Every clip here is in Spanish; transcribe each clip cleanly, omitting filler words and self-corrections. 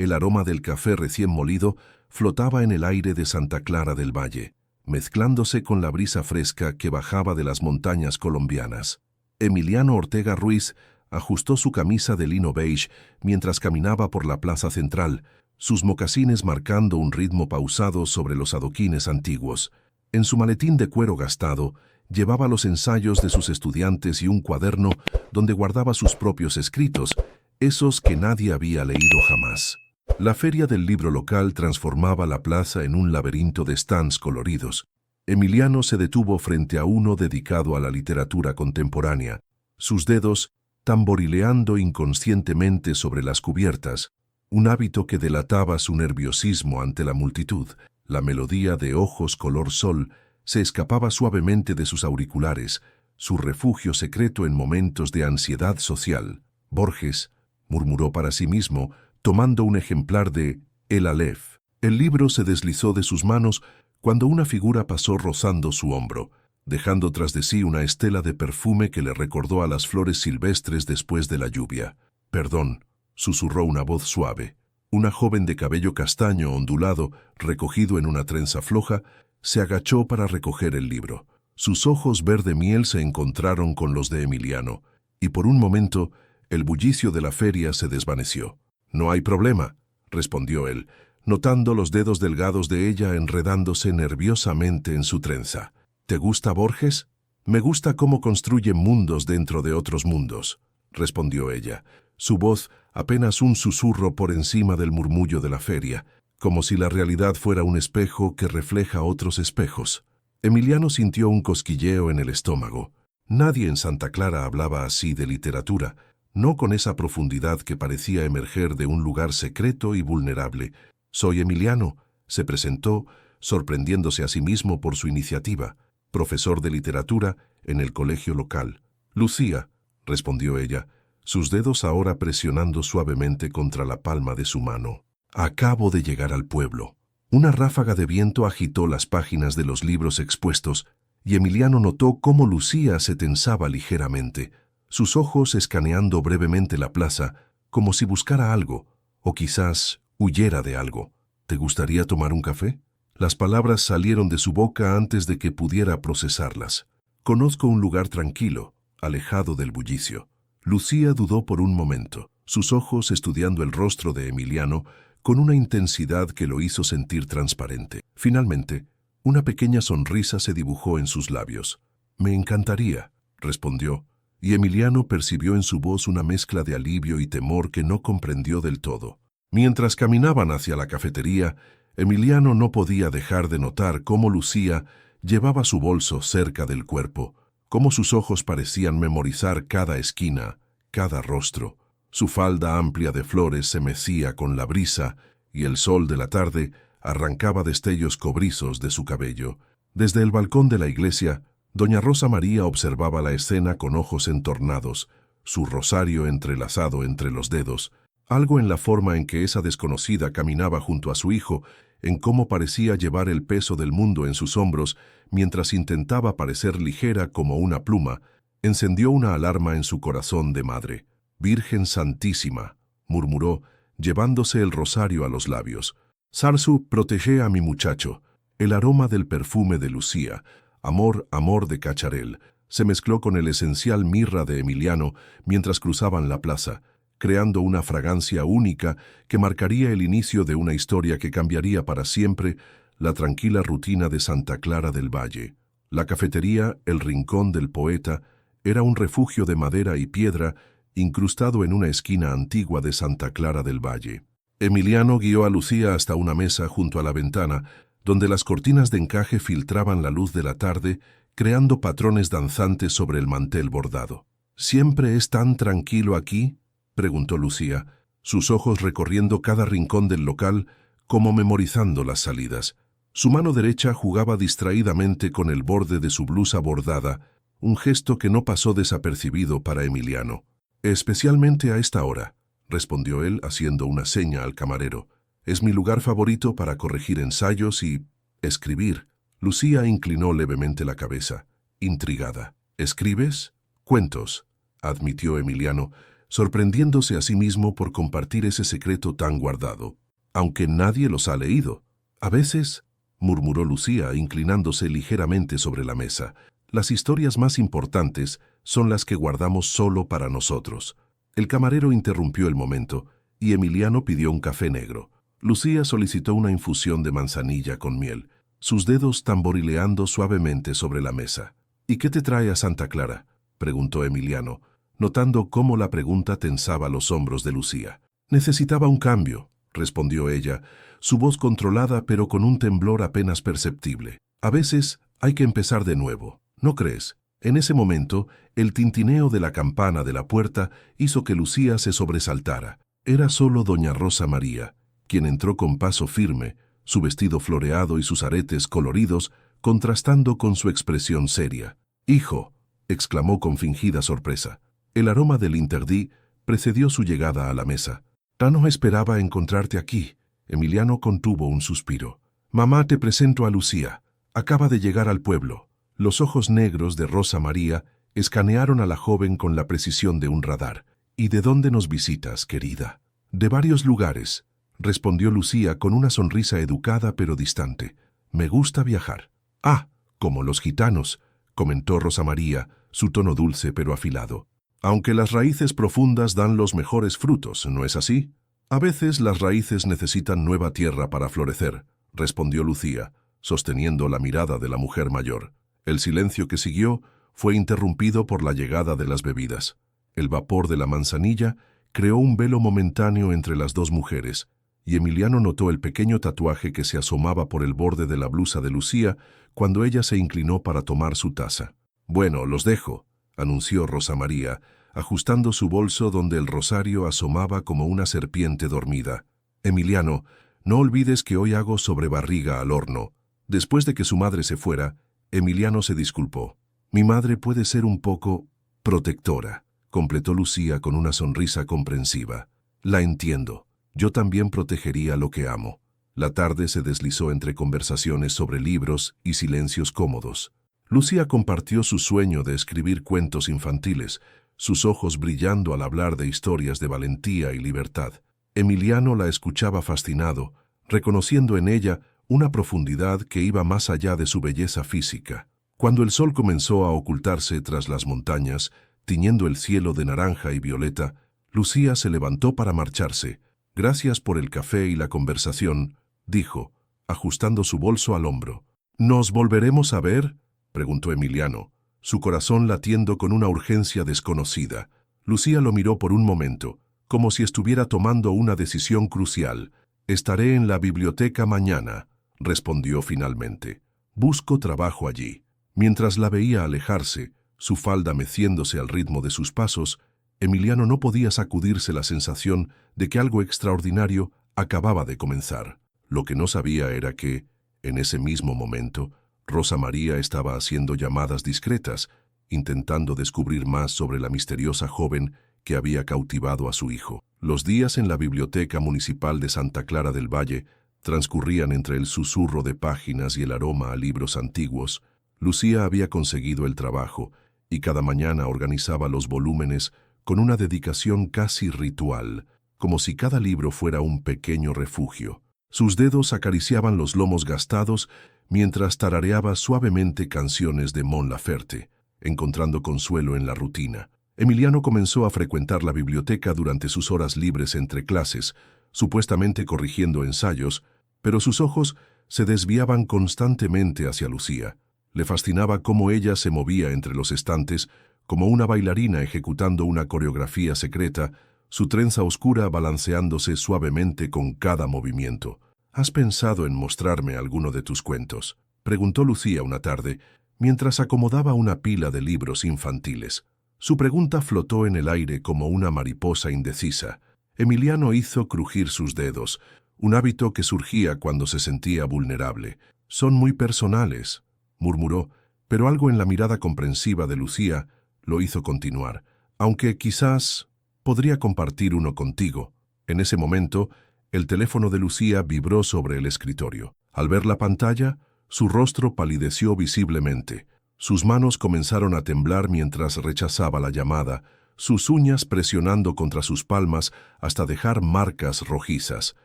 El aroma del café recién molido flotaba en el aire de Santa Clara del Valle, mezclándose con la brisa fresca que bajaba de las montañas colombianas. Emiliano Ortega Ruiz ajustó su camisa de lino beige mientras caminaba por la plaza central, sus mocasines marcando un ritmo pausado sobre los adoquines antiguos. En su maletín de cuero gastado, llevaba los ensayos de sus estudiantes y un cuaderno donde guardaba sus propios escritos, esos que nadie había leído jamás. La feria del libro local transformaba la plaza en un laberinto de stands coloridos. Emiliano se detuvo frente a uno dedicado a la literatura contemporánea, sus dedos tamborileando inconscientemente sobre las cubiertas, un hábito que delataba su nerviosismo ante la multitud. La melodía de ojos color sol se escapaba suavemente de sus auriculares, su refugio secreto en momentos de ansiedad social. Borges, murmuró para sí mismo, tomando un ejemplar de El Aleph. El libro se deslizó de sus manos cuando una figura pasó rozando su hombro, dejando tras de sí una estela de perfume que le recordó a las flores silvestres después de la lluvia. «Perdón», susurró una voz suave. Una joven de cabello castaño ondulado, recogido en una trenza floja, se agachó para recoger el libro. Sus ojos verde miel se encontraron con los de Emiliano, y por un momento el bullicio de la feria se desvaneció. «No hay problema», respondió él, notando los dedos delgados de ella enredándose nerviosamente en su trenza. «¿Te gusta Borges?» «Me gusta cómo construye mundos dentro de otros mundos», respondió ella, su voz apenas un susurro por encima del murmullo de la feria, como si la realidad fuera un espejo que refleja otros espejos. Emiliano sintió un cosquilleo en el estómago. Nadie en Santa Clara hablaba así de literatura, no con esa profundidad que parecía emerger de un lugar secreto y vulnerable. «Soy Emiliano», se presentó, sorprendiéndose a sí mismo por su iniciativa, profesor de literatura en el colegio local. «Lucía», respondió ella, sus dedos ahora presionando suavemente contra la palma de su mano. «Acabo de llegar al pueblo». Una ráfaga de viento agitó las páginas de los libros expuestos, y Emiliano notó cómo Lucía se tensaba ligeramente, sus ojos escaneando brevemente la plaza, como si buscara algo, o quizás huyera de algo. «¿Te gustaría tomar un café?» Las palabras salieron de su boca antes de que pudiera procesarlas. «Conozco un lugar tranquilo, alejado del bullicio». Lucía dudó por un momento, sus ojos estudiando el rostro de Emiliano con una intensidad que lo hizo sentir transparente. Finalmente, una pequeña sonrisa se dibujó en sus labios. «Me encantaría», respondió, y Emiliano percibió en su voz una mezcla de alivio y temor que no comprendió del todo. Mientras caminaban hacia la cafetería, Emiliano no podía dejar de notar cómo Lucía llevaba su bolso cerca del cuerpo, cómo sus ojos parecían memorizar cada esquina, cada rostro. Su falda amplia de flores se mecía con la brisa y el sol de la tarde arrancaba destellos cobrizos de su cabello. Desde el balcón de la iglesia, doña Rosa María observaba la escena con ojos entornados, su rosario entrelazado entre los dedos, algo en la forma en que esa desconocida caminaba junto a su hijo, en cómo parecía llevar el peso del mundo en sus hombros mientras intentaba parecer ligera como una pluma, encendió una alarma en su corazón de madre. «Virgen Santísima», murmuró, llevándose el rosario a los labios. «Sarsu, protege a mi muchacho». El aroma del perfume de Lucía, amor, amor de Cacharel, se mezcló con el esencial mirra de Emiliano mientras cruzaban la plaza, creando una fragancia única que marcaría el inicio de una historia que cambiaría para siempre la tranquila rutina de Santa Clara del Valle. La cafetería, el rincón del poeta, era un refugio de madera y piedra incrustado en una esquina antigua de Santa Clara del Valle. Emiliano guió a Lucía hasta una mesa junto a la ventana, donde las cortinas de encaje filtraban la luz de la tarde, creando patrones danzantes sobre el mantel bordado. «¿Siempre es tan tranquilo aquí?», preguntó Lucía, sus ojos recorriendo cada rincón del local como memorizando las salidas. Su mano derecha jugaba distraídamente con el borde de su blusa bordada, un gesto que no pasó desapercibido para Emiliano. «Especialmente a esta hora», respondió él haciendo una seña al camarero. «Es mi lugar favorito para corregir ensayos y escribir». Lucía inclinó levemente la cabeza, intrigada. «¿Escribes?» «Cuentos», admitió Emiliano, sorprendiéndose a sí mismo por compartir ese secreto tan guardado. Aunque nadie los ha leído. A veces, murmuró Lucía, inclinándose ligeramente sobre la mesa, las historias más importantes son las que guardamos solo para nosotros. El camarero interrumpió el momento y Emiliano pidió un café negro. Lucía solicitó una infusión de manzanilla con miel, sus dedos tamborileando suavemente sobre la mesa. ¿Y qué te trae a Santa Clara?, preguntó Emiliano, notando cómo la pregunta tensaba los hombros de Lucía. Necesitaba un cambio, respondió ella, su voz controlada pero con un temblor apenas perceptible. A veces hay que empezar de nuevo, ¿no crees? En ese momento, el tintineo de la campana de la puerta hizo que Lucía se sobresaltara. Era solo doña Rosa María, quien entró con paso firme, su vestido floreado y sus aretes coloridos contrastando con su expresión seria. «Hijo», exclamó con fingida sorpresa. El aroma del interdit precedió su llegada a la mesa. «Ya no esperaba encontrarte aquí». Emiliano contuvo un suspiro. «Mamá, te presento a Lucía. Acaba de llegar al pueblo». Los ojos negros de Rosa María escanearon a la joven con la precisión de un radar. «¿Y de dónde nos visitas, querida?» «De varios lugares», respondió Lucía con una sonrisa educada pero distante. «Me gusta viajar». «Ah, como los gitanos», comentó Rosa María, su tono dulce pero afilado. «Aunque las raíces profundas dan los mejores frutos, ¿no es así?» «A veces las raíces necesitan nueva tierra para florecer», respondió Lucía, sosteniendo la mirada de la mujer mayor. El silencio que siguió fue interrumpido por la llegada de las bebidas. El vapor de la manzanilla creó un velo momentáneo entre las dos mujeres, y Emiliano notó el pequeño tatuaje que se asomaba por el borde de la blusa de Lucía cuando ella se inclinó para tomar su taza. «Bueno, los dejo», anunció Rosa María, ajustando su bolso donde el rosario asomaba como una serpiente dormida. «Emiliano, no olvides que hoy hago sobrebarriga al horno». Después de que su madre se fuera, Emiliano se disculpó. «Mi madre puede ser un poco protectora», completó Lucía con una sonrisa comprensiva. «La entiendo. Yo también protegería lo que amo». La tarde se deslizó entre conversaciones sobre libros y silencios cómodos. Lucía compartió su sueño de escribir cuentos infantiles, sus ojos brillando al hablar de historias de valentía y libertad. Emiliano la escuchaba fascinado, reconociendo en ella una profundidad que iba más allá de su belleza física. Cuando el sol comenzó a ocultarse tras las montañas, tiñendo el cielo de naranja y violeta, Lucía se levantó para marcharse. «Gracias por el café y la conversación», dijo, ajustando su bolso al hombro. «¿Nos volveremos a ver?», preguntó Emiliano, su corazón latiendo con una urgencia desconocida. Lucía lo miró por un momento, como si estuviera tomando una decisión crucial. «Estaré en la biblioteca mañana», respondió finalmente. «Busco trabajo allí». Mientras la veía alejarse, su falda meciéndose al ritmo de sus pasos, Emiliano no podía sacudirse la sensación de que algo extraordinario acababa de comenzar. Lo que no sabía era que, en ese mismo momento, Rosa María estaba haciendo llamadas discretas, intentando descubrir más sobre la misteriosa joven que había cautivado a su hijo. Los días en la Biblioteca Municipal de Santa Clara del Valle transcurrían entre el susurro de páginas y el aroma a libros antiguos. Lucía había conseguido el trabajo y cada mañana organizaba los volúmenes con una dedicación casi ritual, como si cada libro fuera un pequeño refugio. Sus dedos acariciaban los lomos gastados mientras tarareaba suavemente canciones de Mon Laferte, encontrando consuelo en la rutina. Emiliano comenzó a frecuentar la biblioteca durante sus horas libres entre clases, supuestamente corrigiendo ensayos, pero sus ojos se desviaban constantemente hacia Lucía. Le fascinaba cómo ella se movía entre los estantes, como una bailarina ejecutando una coreografía secreta, su trenza oscura balanceándose suavemente con cada movimiento. «¿Has pensado en mostrarme alguno de tus cuentos?», preguntó Lucía una tarde, mientras acomodaba una pila de libros infantiles. Su pregunta flotó en el aire como una mariposa indecisa. Emiliano hizo crujir sus dedos, un hábito que surgía cuando se sentía vulnerable. «Son muy personales», murmuró, pero algo en la mirada comprensiva de Lucía lo hizo continuar. «Aunque quizás podría compartir uno contigo». En ese momento, el teléfono de Lucía vibró sobre el escritorio. Al ver la pantalla, su rostro palideció visiblemente. Sus manos comenzaron a temblar mientras rechazaba la llamada, sus uñas presionando contra sus palmas hasta dejar marcas rojizas.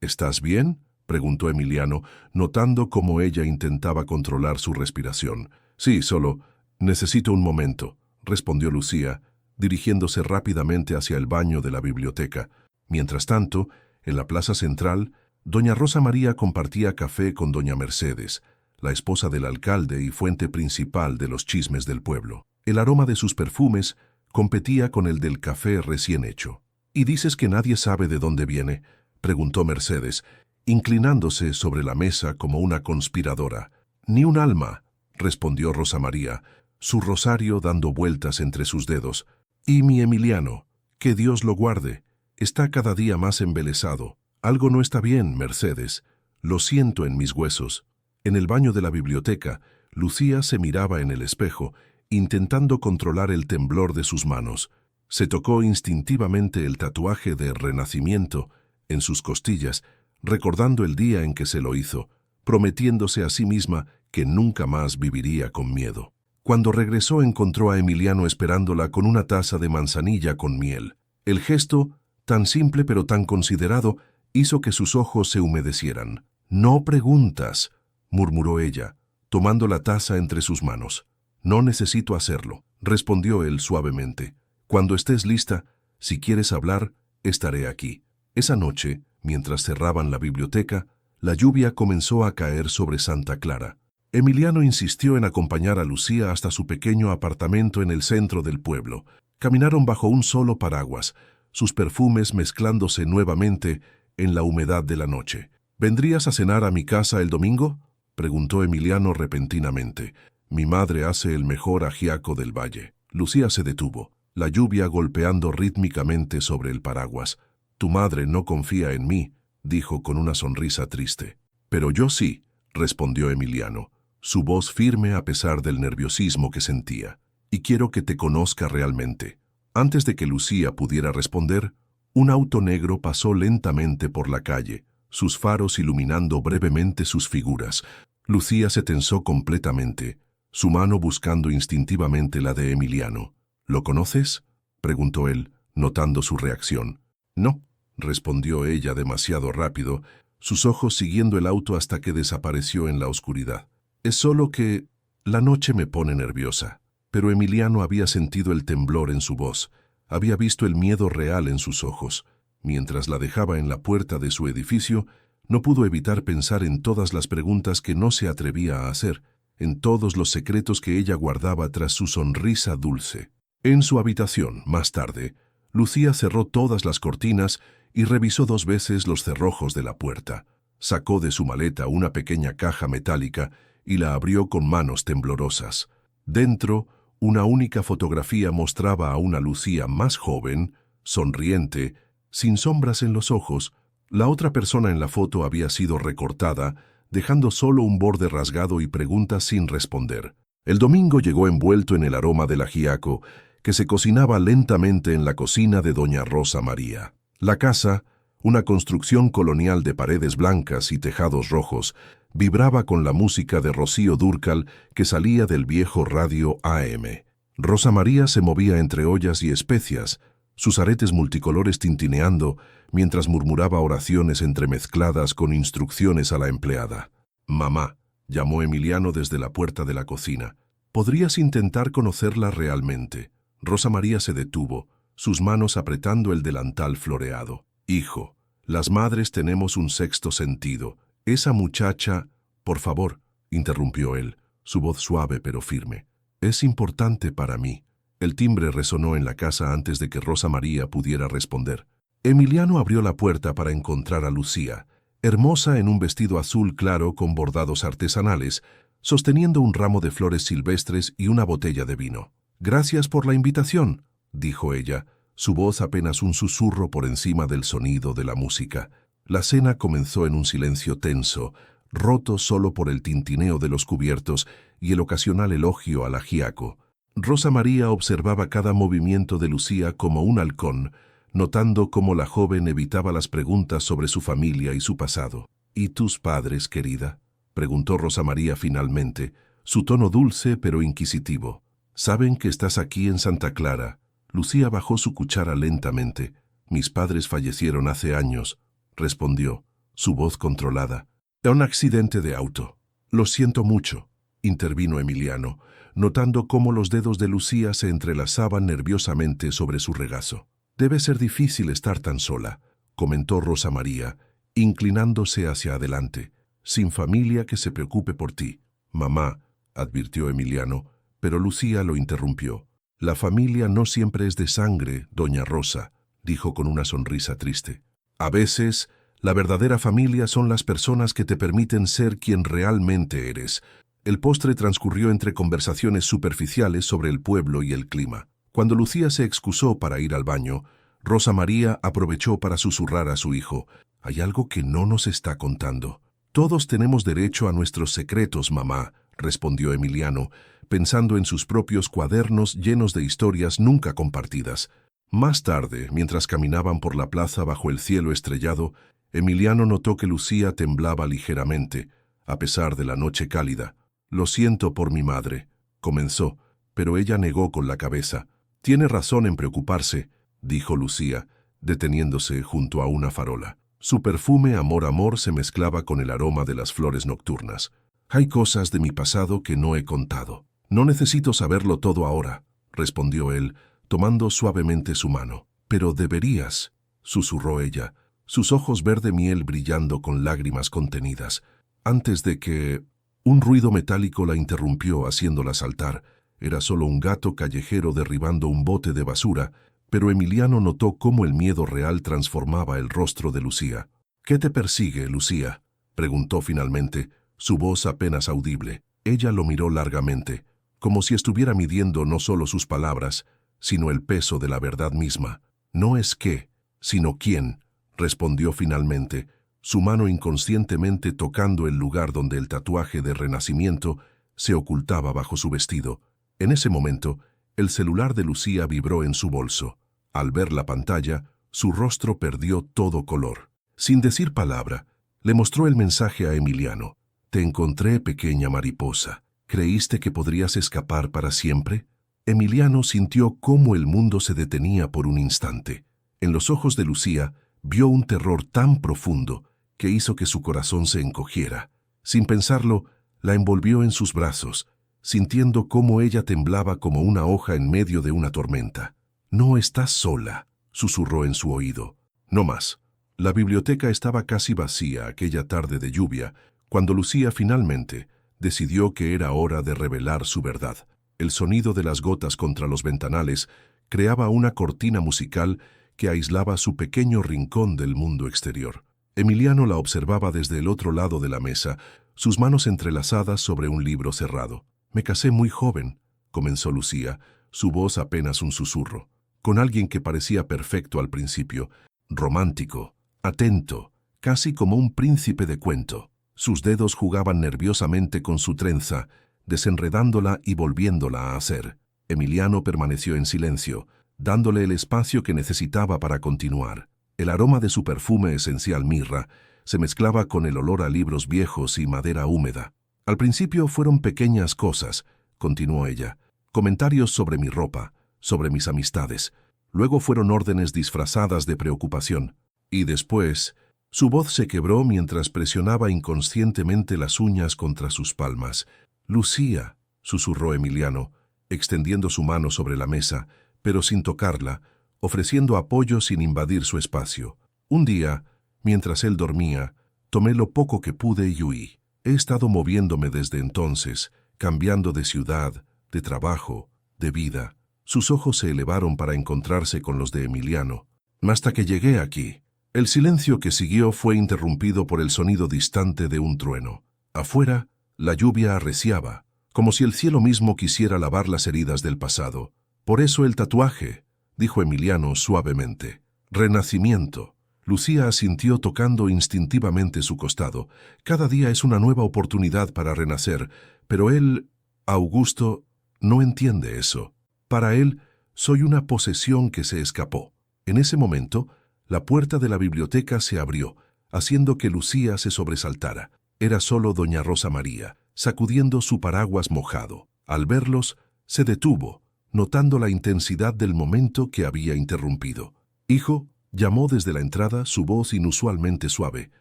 ¿Estás bien?, preguntó Emiliano, notando cómo ella intentaba controlar su respiración. Sí, solo necesito un momento, respondió Lucía, dirigiéndose rápidamente hacia el baño de la biblioteca. Mientras tanto, en la plaza central, doña Rosa María compartía café con doña Mercedes, la esposa del alcalde y fuente principal de los chismes del pueblo. El aroma de sus perfumes competía con el del café recién hecho. «¿Y dices que nadie sabe de dónde viene?», preguntó Mercedes, inclinándose sobre la mesa como una conspiradora. «Ni un alma», respondió Rosa María, su rosario dando vueltas entre sus dedos. «Y mi Emiliano, que Dios lo guarde, está cada día más embelesado. Algo no está bien, Mercedes. Lo siento en mis huesos». En el baño de la biblioteca, Lucía se miraba en el espejo, intentando controlar el temblor de sus manos. Se tocó instintivamente el tatuaje de Renacimiento en sus costillas, recordando el día en que se lo hizo, prometiéndose a sí misma que nunca más viviría con miedo. Cuando regresó encontró a Emiliano esperándola con una taza de manzanilla con miel. El gesto, tan simple pero tan considerado, hizo que sus ojos se humedecieran. «No preguntas», murmuró ella, tomando la taza entre sus manos. «No necesito hacerlo», respondió él suavemente. «Cuando estés lista, si quieres hablar, estaré aquí». Esa noche, mientras cerraban la biblioteca, la lluvia comenzó a caer sobre Santa Clara. Emiliano insistió en acompañar a Lucía hasta su pequeño apartamento en el centro del pueblo. Caminaron bajo un solo paraguas, sus perfumes mezclándose nuevamente en la humedad de la noche. «¿Vendrías a cenar a mi casa el domingo?», preguntó Emiliano repentinamente. «Mi madre hace el mejor ajiaco del valle». Lucía se detuvo, la lluvia golpeando rítmicamente sobre el paraguas. «Tu madre no confía en mí», dijo con una sonrisa triste. «Pero yo sí», respondió Emiliano, su voz firme a pesar del nerviosismo que sentía. «Y quiero que te conozca realmente». Antes de que Lucía pudiera responder, un auto negro pasó lentamente por la calle, sus faros iluminando brevemente sus figuras. Lucía se tensó completamente, su mano buscando instintivamente la de Emiliano. «¿Lo conoces?», preguntó él, notando su reacción. «No», respondió ella demasiado rápido, sus ojos siguiendo el auto hasta que desapareció en la oscuridad. «Es solo que la noche me pone nerviosa». Pero Emiliano había sentido el temblor en su voz, había visto el miedo real en sus ojos. Mientras la dejaba en la puerta de su edificio, no pudo evitar pensar en todas las preguntas que no se atrevía a hacer, en todos los secretos que ella guardaba tras su sonrisa dulce. En su habitación, más tarde, Lucía cerró todas las cortinas y revisó 2 veces los cerrojos de la puerta. Sacó de su maleta una pequeña caja metálica y la abrió con manos temblorosas. Dentro, una única fotografía mostraba a una Lucía más joven, sonriente, sin sombras en los ojos. La otra persona en la foto había sido recortada, dejando solo un borde rasgado y preguntas sin responder. El domingo llegó envuelto en el aroma del ajiaco, que se cocinaba lentamente en la cocina de doña Rosa María. La casa, una construcción colonial de paredes blancas y tejados rojos, vibraba con la música de Rocío Dúrcal que salía del viejo radio AM. Rosa María se movía entre ollas y especias, sus aretes multicolores tintineando, mientras murmuraba oraciones entremezcladas con instrucciones a la empleada. «Mamá», llamó Emiliano desde la puerta de la cocina, «¿podrías intentar conocerla realmente?». Rosa María se detuvo, sus manos apretando el delantal floreado. «Hijo, las madres tenemos un sexto sentido. Esa muchacha...». «Por favor», interrumpió él, su voz suave pero firme. «Es importante para mí». El timbre resonó en la casa antes de que Rosa María pudiera responder. Emiliano abrió la puerta para encontrar a Lucía, hermosa en un vestido azul claro con bordados artesanales, sosteniendo un ramo de flores silvestres y una botella de vino. «Gracias por la invitación», dijo ella, su voz apenas un susurro por encima del sonido de la música. La cena comenzó en un silencio tenso, roto solo por el tintineo de los cubiertos y el ocasional elogio al ajiaco. Rosa María observaba cada movimiento de Lucía como un halcón, notando cómo la joven evitaba las preguntas sobre su familia y su pasado. «¿Y tus padres, querida?», preguntó Rosa María finalmente, su tono dulce pero inquisitivo. «¿Saben que estás aquí en Santa Clara?». Lucía bajó su cuchara lentamente. Mis padres fallecieron hace años, respondió, su voz controlada. Un accidente de auto. Lo siento mucho, intervino Emiliano, notando cómo los dedos de Lucía se entrelazaban nerviosamente sobre su regazo. Debe ser difícil estar tan sola, comentó Rosa María, inclinándose hacia adelante. Sin familia que se preocupe por ti. Mamá, advirtió Emiliano, pero Lucía lo interrumpió. La familia no siempre es de sangre, doña Rosa, dijo con una sonrisa triste. A veces, la verdadera familia son las personas que te permiten ser quien realmente eres. El postre transcurrió entre conversaciones superficiales sobre el pueblo y el clima. Cuando Lucía se excusó para ir al baño, Rosa María aprovechó para susurrar a su hijo. Hay algo que no nos está contando. Todos tenemos derecho a nuestros secretos, mamá, respondió Emiliano, pensando en sus propios cuadernos llenos de historias nunca compartidas. Más tarde, mientras caminaban por la plaza bajo el cielo estrellado, Emiliano notó que Lucía temblaba ligeramente, a pesar de la noche cálida. Lo siento por mi madre, comenzó, pero ella negó con la cabeza. Tiene razón en preocuparse, dijo Lucía, deteniéndose junto a una farola. Su perfume amor se mezclaba con el aroma de las flores nocturnas. Hay cosas de mi pasado que no he contado. No necesito saberlo todo ahora, respondió él, tomando suavemente su mano. Pero deberías, susurró ella, sus ojos verde miel brillando con lágrimas contenidas. Antes de que... Un ruido metálico la interrumpió haciéndola saltar. Era solo un gato callejero derribando un bote de basura, pero Emiliano notó cómo el miedo real transformaba el rostro de Lucía. ¿Qué te persigue, Lucía?, preguntó finalmente, su voz apenas audible. Ella lo miró largamente, como si estuviera midiendo no solo sus palabras, sino el peso de la verdad misma. No es qué, sino quién, respondió finalmente, su mano inconscientemente tocando el lugar donde el tatuaje de renacimiento se ocultaba bajo su vestido. En ese momento, el celular de Lucía vibró en su bolso. Al ver la pantalla, su rostro perdió todo color. Sin decir palabra, le mostró el mensaje a Emiliano. Te encontré, pequeña mariposa. ¿Creíste que podrías escapar para siempre? Emiliano sintió cómo el mundo se detenía por un instante. En los ojos de Lucía vio un terror tan profundo que hizo que su corazón se encogiera. Sin pensarlo, la envolvió en sus brazos, sintiendo cómo ella temblaba como una hoja en medio de una tormenta. «No estás sola», susurró en su oído. No más. La biblioteca estaba casi vacía aquella tarde de lluvia, cuando Lucía finalmente decidió que era hora de revelar su verdad. El sonido de las gotas contra los ventanales creaba una cortina musical que aislaba su pequeño rincón del mundo exterior. Emiliano la observaba desde el otro lado de la mesa, sus manos entrelazadas sobre un libro cerrado. «Me casé muy joven», comenzó Lucía, su voz apenas un susurro, con alguien que parecía perfecto al principio, romántico, atento, casi como un príncipe de cuento. Sus dedos jugaban nerviosamente con su trenza, desenredándola y volviéndola a hacer. Emiliano permaneció en silencio, dándole el espacio que necesitaba para continuar. El aroma de su perfume esencial mirra se mezclaba con el olor a libros viejos y madera húmeda. Al principio fueron pequeñas cosas, continuó ella, comentarios sobre mi ropa, sobre mis amistades. Luego fueron órdenes disfrazadas de preocupación. Y después, su voz se quebró mientras presionaba inconscientemente las uñas contra sus palmas. «Lucía», susurró Emiliano, extendiendo su mano sobre la mesa, pero sin tocarla, ofreciendo apoyo sin invadir su espacio. «Un día, mientras él dormía, tomé lo poco que pude y huí. He estado moviéndome desde entonces, cambiando de ciudad, de trabajo, de vida». Sus ojos se elevaron para encontrarse con los de Emiliano. «Hasta que llegué aquí». El silencio que siguió fue interrumpido por el sonido distante de un trueno. Afuera, la lluvia arreciaba, como si el cielo mismo quisiera lavar las heridas del pasado. «Por eso el tatuaje», dijo Emiliano suavemente. «Renacimiento». Lucía asintió tocando instintivamente su costado. «Cada día es una nueva oportunidad para renacer, pero él, Augusto, no entiende eso. Para él, soy una posesión que se escapó». En ese momento, la puerta de la biblioteca se abrió, haciendo que Lucía se sobresaltara. Era solo doña Rosa María, sacudiendo su paraguas mojado. Al verlos, se detuvo, notando la intensidad del momento que había interrumpido. «Hijo», llamó desde la entrada, su voz inusualmente suave.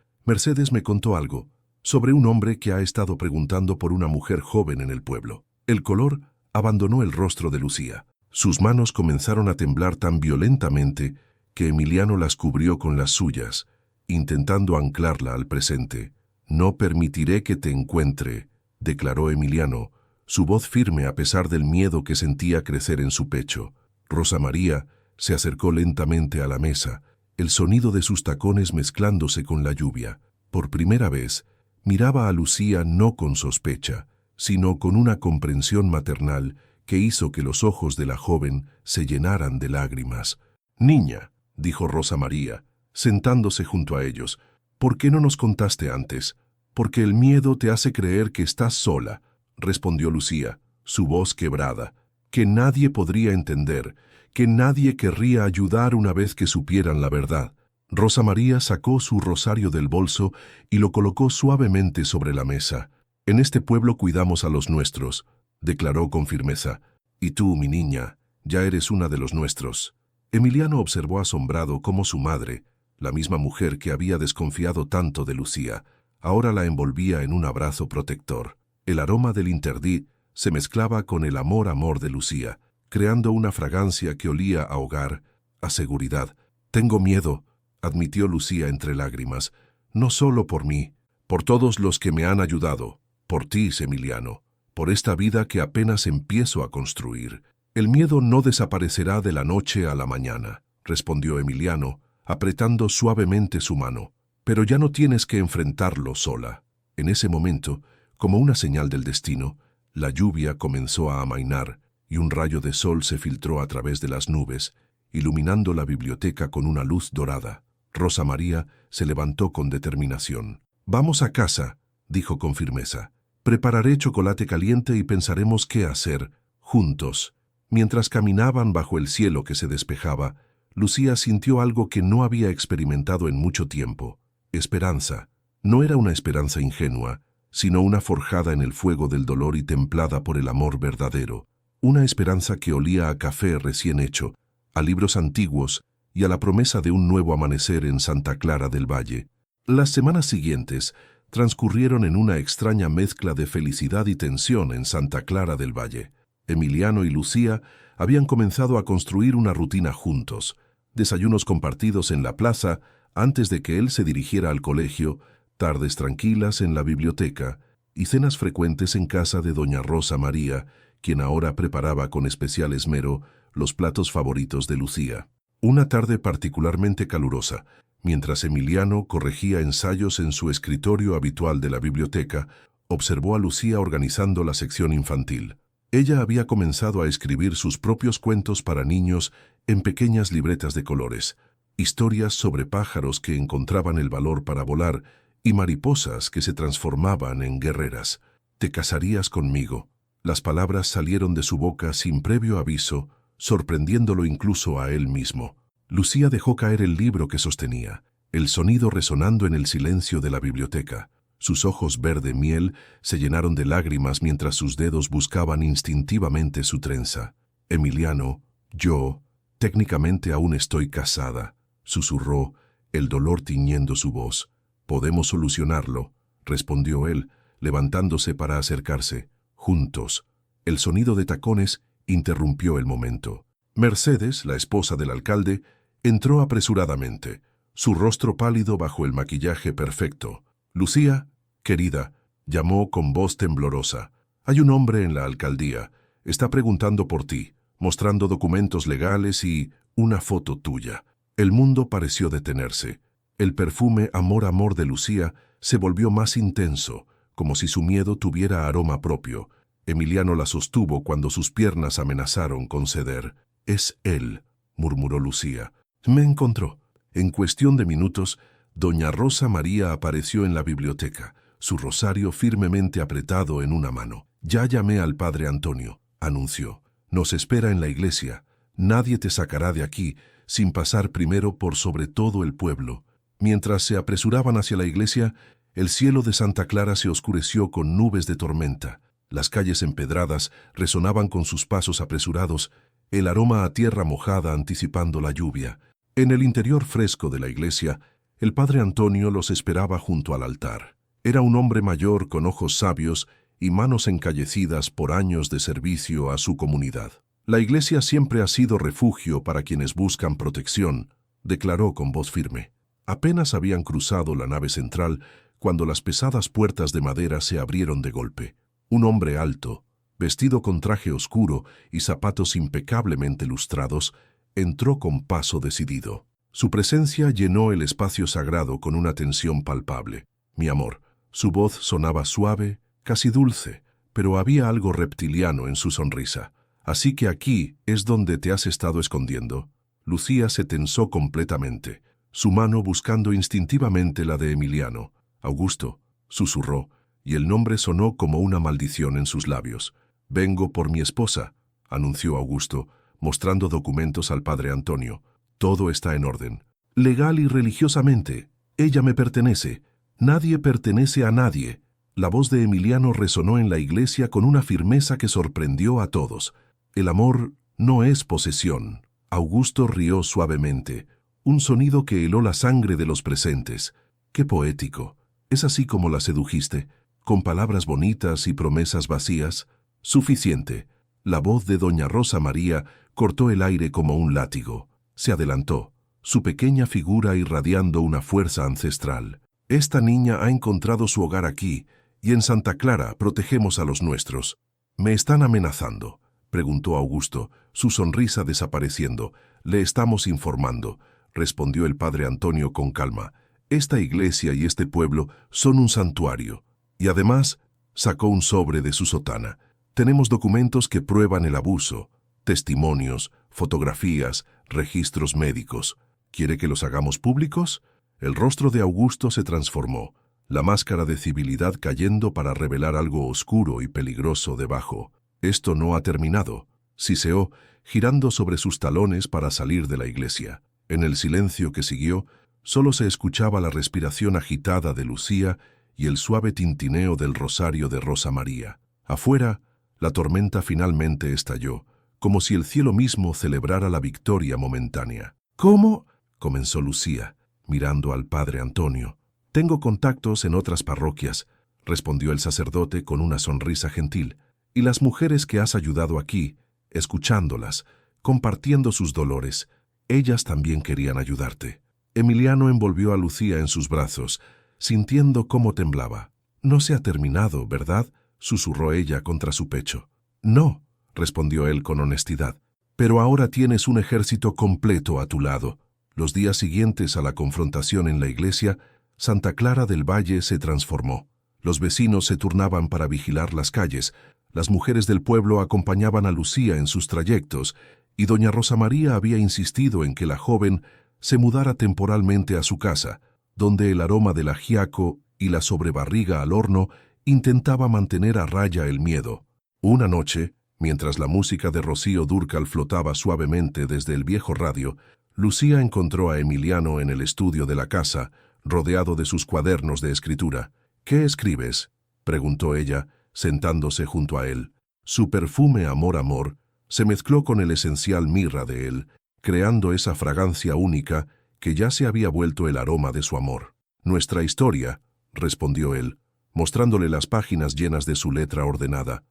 «Mercedes me contó algo sobre un hombre que ha estado preguntando por una mujer joven en el pueblo». El color abandonó el rostro de Lucía. Sus manos comenzaron a temblar tan violentamente que Emiliano las cubrió con las suyas, intentando anclarla al presente. «No permitiré que te encuentre», declaró Emiliano, su voz firme a pesar del miedo que sentía crecer en su pecho. Rosa María se acercó lentamente a la mesa, el sonido de sus tacones mezclándose con la lluvia. Por primera vez, miraba a Lucía no con sospecha, sino con una comprensión maternal que hizo que los ojos de la joven se llenaran de lágrimas. «Niña», dijo Rosa María, sentándose junto a ellos, «¿por qué no nos contaste antes?» «Porque el miedo te hace creer que estás sola», respondió Lucía, su voz quebrada, «que nadie podría entender, que nadie querría ayudar una vez que supieran la verdad». Rosa María sacó su rosario del bolso y lo colocó suavemente sobre la mesa. «En este pueblo cuidamos a los nuestros», declaró con firmeza. «Y tú, mi niña, ya eres una de los nuestros». Emiliano observó asombrado cómo su madre, la misma mujer que había desconfiado tanto de Lucía, ahora la envolvía en un abrazo protector. El aroma del interdit se mezclaba con el amor de Lucía, creando una fragancia que olía a hogar, a seguridad. «Tengo miedo», admitió Lucía entre lágrimas, «no solo por mí, por todos los que me han ayudado, por ti, Emiliano, por esta vida que apenas empiezo a construir». «El miedo no desaparecerá de la noche a la mañana», respondió Emiliano, apretando suavemente su mano. «Pero ya no tienes que enfrentarlo sola». En ese momento, como una señal del destino, la lluvia comenzó a amainar y un rayo de sol se filtró a través de las nubes, iluminando la biblioteca con una luz dorada. Rosa María se levantó con determinación. «Vamos a casa», dijo con firmeza. «Prepararé chocolate caliente y pensaremos qué hacer, juntos». Mientras caminaban bajo el cielo que se despejaba, Lucía sintió algo que no había experimentado en mucho tiempo: esperanza. No era una esperanza ingenua, sino una forjada en el fuego del dolor y templada por el amor verdadero. Una esperanza que olía a café recién hecho, a libros antiguos y a la promesa de un nuevo amanecer en Santa Clara del Valle. Las semanas siguientes transcurrieron en una extraña mezcla de felicidad y tensión en Santa Clara del Valle. Emiliano y Lucía habían comenzado a construir una rutina juntos: desayunos compartidos en la plaza antes de que él se dirigiera al colegio, tardes tranquilas en la biblioteca y cenas frecuentes en casa de doña Rosa María, quien ahora preparaba con especial esmero los platos favoritos de Lucía. Una tarde particularmente calurosa, mientras Emiliano corregía ensayos en su escritorio habitual de la biblioteca, observó a Lucía organizando la sección infantil. Ella había comenzado a escribir sus propios cuentos para niños en pequeñas libretas de colores, historias sobre pájaros que encontraban el valor para volar y mariposas que se transformaban en guerreras. «Te casarías conmigo». Las palabras salieron de su boca sin previo aviso, sorprendiéndolo incluso a él mismo. Lucía dejó caer el libro que sostenía, el sonido resonando en el silencio de la biblioteca. Sus ojos verde miel se llenaron de lágrimas mientras sus dedos buscaban instintivamente su trenza. «Emiliano, yo, técnicamente aún estoy casada», susurró, el dolor tiñendo su voz. «Podemos solucionarlo», respondió él, levantándose para acercarse. «Juntos». El sonido de tacones interrumpió el momento. Mercedes, la esposa del alcalde, entró apresuradamente, su rostro pálido bajo el maquillaje perfecto. «Lucía, querida», llamó con voz temblorosa, «hay un hombre en la alcaldía. Está preguntando por ti, mostrando documentos legales y una foto tuya». El mundo pareció detenerse. El perfume amor de Lucía se volvió más intenso, como si su miedo tuviera aroma propio. Emiliano la sostuvo cuando sus piernas amenazaron con ceder. «Es él», murmuró Lucía. «Me encontró». En cuestión de minutos, doña Rosa María apareció en la biblioteca, su rosario firmemente apretado en una mano. «Ya llamé al padre Antonio», anunció. «Nos espera en la iglesia. Nadie te sacará de aquí sin pasar primero por sobre todo el pueblo». Mientras se apresuraban hacia la iglesia, el cielo de Santa Clara se oscureció con nubes de tormenta. Las calles empedradas resonaban con sus pasos apresurados, el aroma a tierra mojada anticipando la lluvia. En el interior fresco de la iglesia, el padre Antonio los esperaba junto al altar. Era un hombre mayor con ojos sabios y manos encallecidas por años de servicio a su comunidad. La iglesia siempre ha sido refugio para quienes buscan protección, declaró con voz firme. Apenas habían cruzado la nave central cuando las pesadas puertas de madera se abrieron de golpe. Un hombre alto, vestido con traje oscuro y zapatos impecablemente lustrados, entró con paso decidido. Su presencia llenó el espacio sagrado con una tensión palpable. Mi amor, su voz sonaba suave, casi dulce, pero había algo reptiliano en su sonrisa. Así que aquí es donde te has estado escondiendo. Lucía se tensó completamente, su mano buscando instintivamente la de Emiliano. Augusto, susurró, y el nombre sonó como una maldición en sus labios. Vengo por mi esposa, anunció Augusto, mostrando documentos al padre Antonio. Todo está en orden. Legal y religiosamente. Ella me pertenece. Nadie pertenece a nadie. La voz de Emiliano resonó en la iglesia con una firmeza que sorprendió a todos. El amor no es posesión. Augusto rió suavemente, un sonido que heló la sangre de los presentes. ¡Qué poético! ¿Es así como la sedujiste? ¿Con palabras bonitas y promesas vacías? Suficiente. La voz de doña Rosa María cortó el aire como un látigo. Se adelantó, su pequeña figura irradiando una fuerza ancestral. Esta niña ha encontrado su hogar aquí, y en Santa Clara protegemos a los nuestros. ¿Me están amenazando?, preguntó Augusto, su sonrisa desapareciendo. Le estamos informando, respondió el padre Antonio con calma. Esta iglesia y este pueblo son un santuario. Y además, sacó un sobre de su sotana. Tenemos documentos que prueban el abuso, testimonios, fotografías, registros médicos. ¿Quiere que los hagamos públicos? El rostro de Augusto se transformó, la máscara de civilidad cayendo para revelar algo oscuro y peligroso debajo. Esto no ha terminado, siseó, girando sobre sus talones para salir de la iglesia. En el silencio que siguió, solo se escuchaba la respiración agitada de Lucía y el suave tintineo del rosario de Rosa María. Afuera, la tormenta finalmente estalló, como si el cielo mismo celebrara la victoria momentánea. ¿Cómo?, comenzó Lucía, mirando al padre Antonio. Tengo contactos en otras parroquias, respondió el sacerdote con una sonrisa gentil, y las mujeres que has ayudado aquí, escuchándolas, compartiendo sus dolores, ellas también querían ayudarte. Emiliano envolvió a Lucía en sus brazos, sintiendo cómo temblaba. No se ha terminado, ¿verdad?, susurró ella contra su pecho. No, respondió él con honestidad, pero ahora tienes un ejército completo a tu lado. Los días siguientes a la confrontación en la iglesia, Santa Clara del Valle se transformó. Los vecinos se turnaban para vigilar las calles, las mujeres del pueblo acompañaban a Lucía en sus trayectos, y doña Rosa María había insistido en que la joven se mudara temporalmente a su casa, donde el aroma del ajiaco y la sobrebarriga al horno intentaba mantener a raya el miedo. Una noche, mientras la música de Rocío Dúrcal flotaba suavemente desde el viejo radio, Lucía encontró a Emiliano en el estudio de la casa, rodeado de sus cuadernos de escritura. «¿Qué escribes?», preguntó ella, sentándose junto a él. Su perfume amor se mezcló con el esencial mirra de él, creando esa fragancia única que ya se había vuelto el aroma de su amor. «Nuestra historia», respondió él, mostrándole las páginas llenas de su letra ordenada.